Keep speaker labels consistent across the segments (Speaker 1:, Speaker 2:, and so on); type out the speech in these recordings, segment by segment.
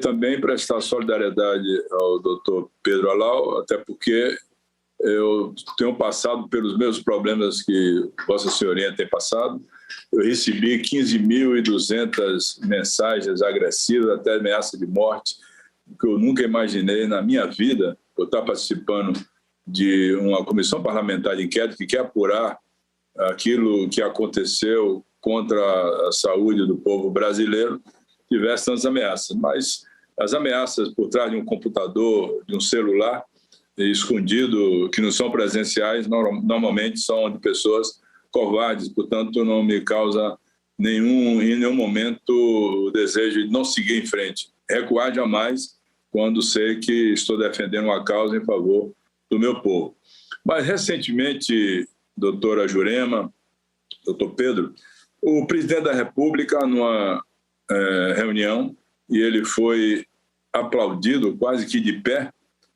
Speaker 1: também prestar solidariedade ao doutor Pedro Alau, até porque eu tenho passado pelos mesmos problemas que Vossa Senhoria tem passado. Eu recebi 15.200 mensagens agressivas, até ameaça de morte, que eu nunca imaginei na minha vida. Eu estou participando de uma comissão parlamentar de inquérito que quer apurar aquilo que aconteceu contra a saúde do povo brasileiro, tivesse tantas ameaças. Mas as ameaças por trás de um computador, de um celular escondido, que não são presenciais, normalmente são de pessoas covardes, portanto não me causa em nenhum momento o desejo de não seguir em frente, recuar jamais quando sei que estou defendendo uma causa em favor do meu povo. Mas recentemente, doutora Jurema, doutor Pedro, o presidente da República, numa reunião, e ele foi aplaudido quase que de pé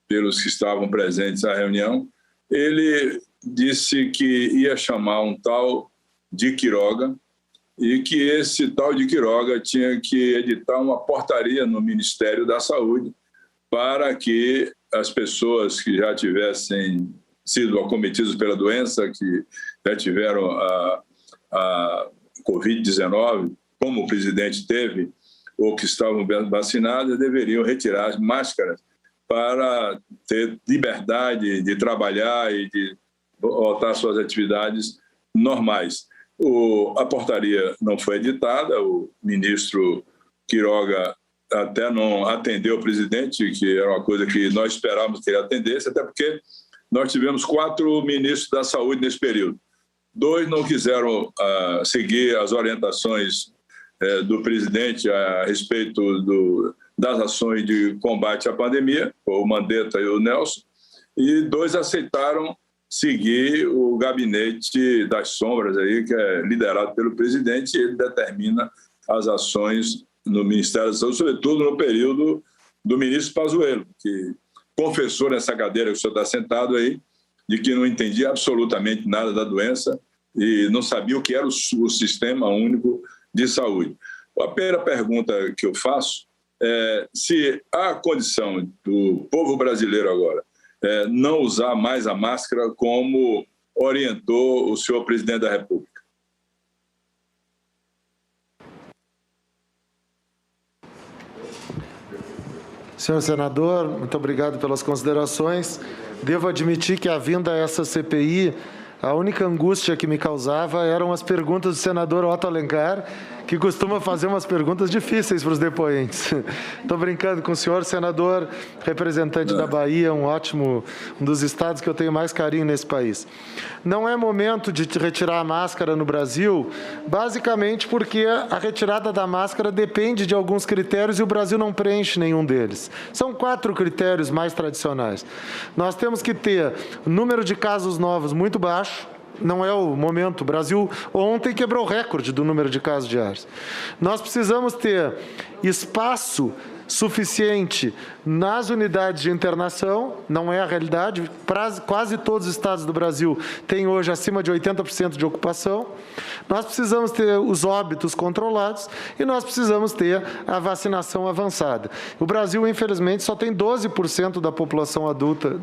Speaker 1: pelos que estavam presentes na reunião, ele disse que ia chamar um tal de Queiroga e que esse tal de Queiroga tinha que editar uma portaria no Ministério da Saúde para que as pessoas que já tivessem sido acometidas pela doença, que já tiveram a Covid-19, como o presidente teve, ou que estavam vacinadas, deveriam retirar as máscaras para ter liberdade de trabalhar e de voltar às suas atividades normais. A portaria não foi editada, o ministro Queiroga até não atendeu o presidente, que era uma coisa que nós esperávamos que ele atendesse, até porque nós tivemos 4 ministros da saúde nesse período. 2 não quiseram seguir as orientações do presidente a respeito das ações de combate à pandemia, o Mandetta e o Nelson, e 2 aceitaram seguir o gabinete das sombras, aí, que é liderado pelo presidente, e ele determina as ações no Ministério da Saúde, sobretudo no período do ministro Pazuello, que confessou nessa cadeira que o senhor está sentado aí, de que não entendia absolutamente nada da doença e não sabia o que era o Sistema Único de Saúde. A primeira pergunta que eu faço é se há condição do povo brasileiro agora não usar mais a máscara como orientou o senhor presidente da República.
Speaker 2: Senhor senador, muito obrigado pelas considerações. Devo admitir que a vinda a essa CPI, a única angústia que me causava eram as perguntas do senador Otto Alencar, que costuma fazer umas perguntas difíceis para os depoentes. Estou brincando com o senhor, senador, representante da Bahia, um dos estados que eu tenho mais carinho nesse país. Não é momento de retirar a máscara no Brasil, basicamente porque a retirada da máscara depende de alguns critérios e o Brasil não preenche nenhum deles. São 4 critérios mais tradicionais. Nós temos que ter número de casos novos muito baixo. Não é o momento. O Brasil ontem quebrou o recorde do número de casos diários. Nós precisamos ter espaço suficiente nas unidades de internação, não é a realidade, quase todos os estados do Brasil têm hoje acima de 80% de ocupação. Nós precisamos ter os óbitos controlados e nós precisamos ter a vacinação avançada. O Brasil, infelizmente, só tem 12% da população adulta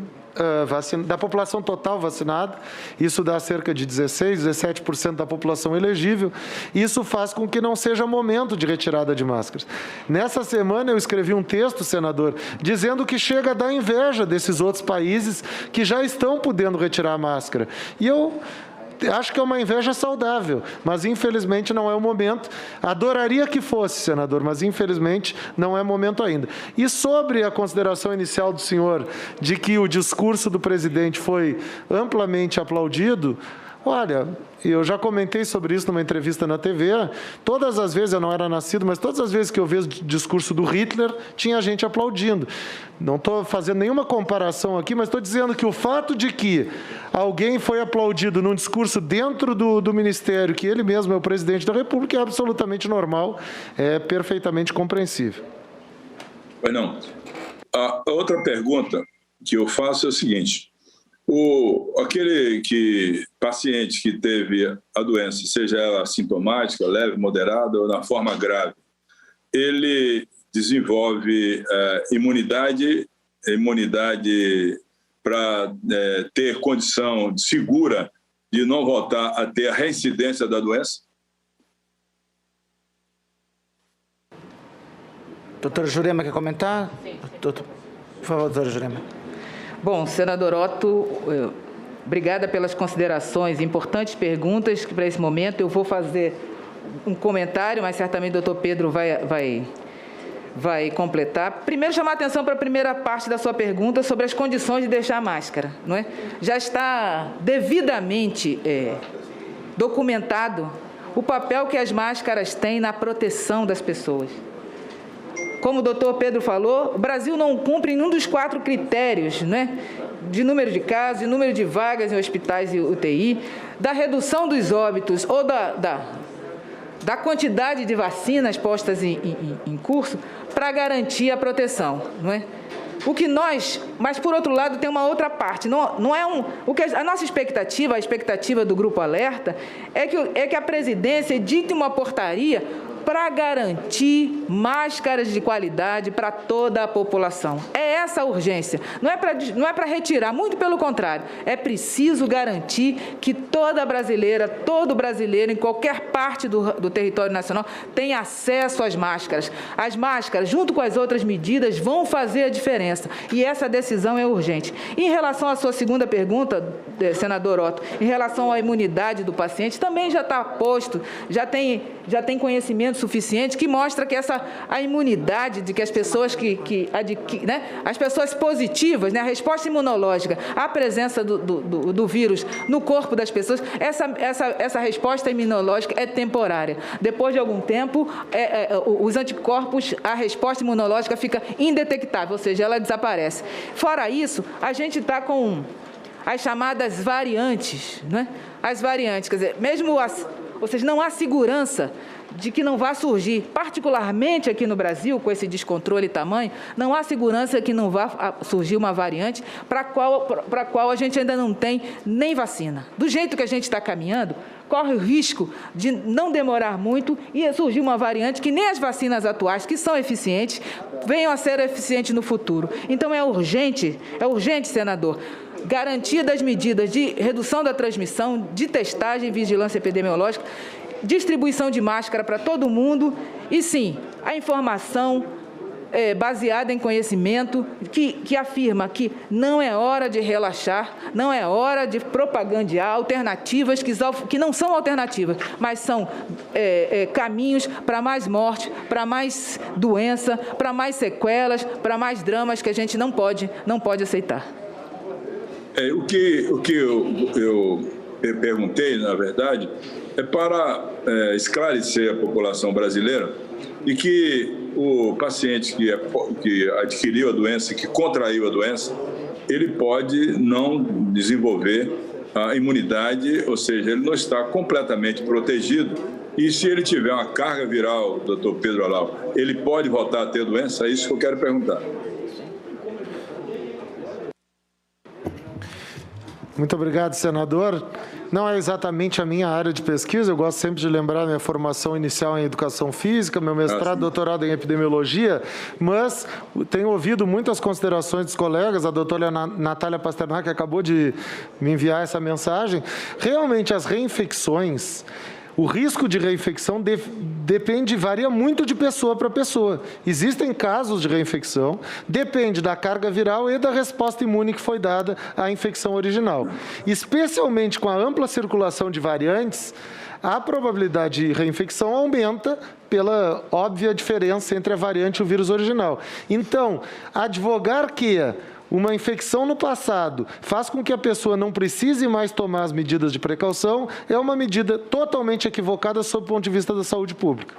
Speaker 2: da população total vacinada, isso dá cerca de 16, 17% da população elegível, isso faz com que não seja momento de retirada de máscaras. Nessa semana eu escrevi um texto, senador, dizendo que chega a dar inveja desses outros países que já estão podendo retirar a máscara. E eu acho que é uma inveja saudável, mas infelizmente não é o momento. Adoraria que fosse, senador, mas infelizmente não é momento ainda. E sobre a consideração inicial do senhor de que o discurso do presidente foi amplamente aplaudido, olha, eu já comentei sobre isso numa entrevista na TV, todas as vezes, eu não era nascido, mas todas as vezes que eu vejo o discurso do Hitler, tinha gente aplaudindo. Não estou fazendo nenhuma comparação aqui, mas estou dizendo que o fato de que alguém foi aplaudido num discurso dentro do Ministério, que ele mesmo é o presidente da República, é absolutamente normal, é perfeitamente compreensível.
Speaker 1: Pois não. A outra pergunta que eu faço é o seguinte: aquele paciente que teve a doença, seja ela sintomática, leve, moderada ou na forma grave, ele desenvolve imunidade para ter condição segura de não voltar a ter a reincidência da doença?
Speaker 3: Doutora Jurema, quer comentar? Sim. Por favor, doutora Jurema.
Speaker 4: Bom, senador Otto, obrigada pelas considerações, importantes perguntas, que para esse momento eu vou fazer um comentário, mas certamente o doutor Pedro vai completar. Primeiro, chamar a atenção para a primeira parte da sua pergunta sobre as condições de deixar a máscara, não é? Já está devidamente documentado o papel que as máscaras têm na proteção das pessoas. Como o doutor Pedro falou, o Brasil não cumpre nenhum dos 4 critérios, né, de número de casos, de número de vagas em hospitais e UTI, da redução dos óbitos ou da quantidade de vacinas postas em curso para garantir a proteção, não é? Mas por outro lado tem uma outra parte, a nossa expectativa, a expectativa do Grupo Alerta é que a presidência edite uma portaria para garantir máscaras de qualidade para toda a população. É essa a urgência. Não é para retirar, muito pelo contrário. É preciso garantir que toda brasileira, todo brasileiro, em qualquer parte do território nacional, tenha acesso às máscaras. As máscaras, junto com as outras medidas, vão fazer a diferença. E essa decisão é urgente. E em relação à sua segunda pergunta, senador Otto, em relação à imunidade do paciente, também já está posto, já tem conhecimento suficiente que mostra que a imunidade de que as pessoas as pessoas positivas, né, a resposta imunológica à presença do vírus no corpo das pessoas, essa resposta imunológica é temporária. Depois de algum tempo, os anticorpos, a resposta imunológica fica indetectável, ou seja, ela desaparece. Fora isso, a gente está com as chamadas variantes, né? As variantes, quer dizer, ou seja, não há segurança de que não vá surgir, particularmente aqui no Brasil, com esse descontrole e tamanho, não há segurança que não vá surgir uma variante para a qual a gente ainda não tem nem vacina. Do jeito que a gente está caminhando, corre o risco de não demorar muito e surgir uma variante que nem as vacinas atuais, que são eficientes, venham a ser eficientes no futuro. Então é urgente, senador, garantia das medidas de redução da transmissão, de testagem e vigilância epidemiológica, distribuição de máscara para todo mundo e, sim, a informação baseada em conhecimento que afirma que não é hora de relaxar, não é hora de propagandear alternativas que não são alternativas, mas são caminhos para mais morte, para mais doença, para mais sequelas, para mais dramas que a gente não pode aceitar.
Speaker 1: O que eu perguntei, na verdade, é para esclarecer a população brasileira e que o paciente que adquiriu a doença, que contraiu a doença, ele pode não desenvolver a imunidade, ou seja, ele não está completamente protegido. E se ele tiver uma carga viral, doutor Pedro Allau, ele pode voltar a ter doença? É isso que eu quero perguntar.
Speaker 2: Muito obrigado, senador. Não é exatamente a minha área de pesquisa, eu gosto sempre de lembrar minha formação inicial em educação física, meu mestrado, doutorado em epidemiologia, mas tenho ouvido muitas considerações dos colegas, a doutora Natália Pasternak acabou de me enviar essa mensagem. Realmente, as reinfecções, o risco de reinfecção varia muito de pessoa para pessoa. Existem casos de reinfecção, depende da carga viral e da resposta imune que foi dada à infecção original. Especialmente com a ampla circulação de variantes, a probabilidade de reinfecção aumenta pela óbvia diferença entre a variante e o vírus original. Então, advogar que uma infecção no passado faz com que a pessoa não precise mais tomar as medidas de precaução é uma medida totalmente equivocada sob o ponto de vista da saúde pública.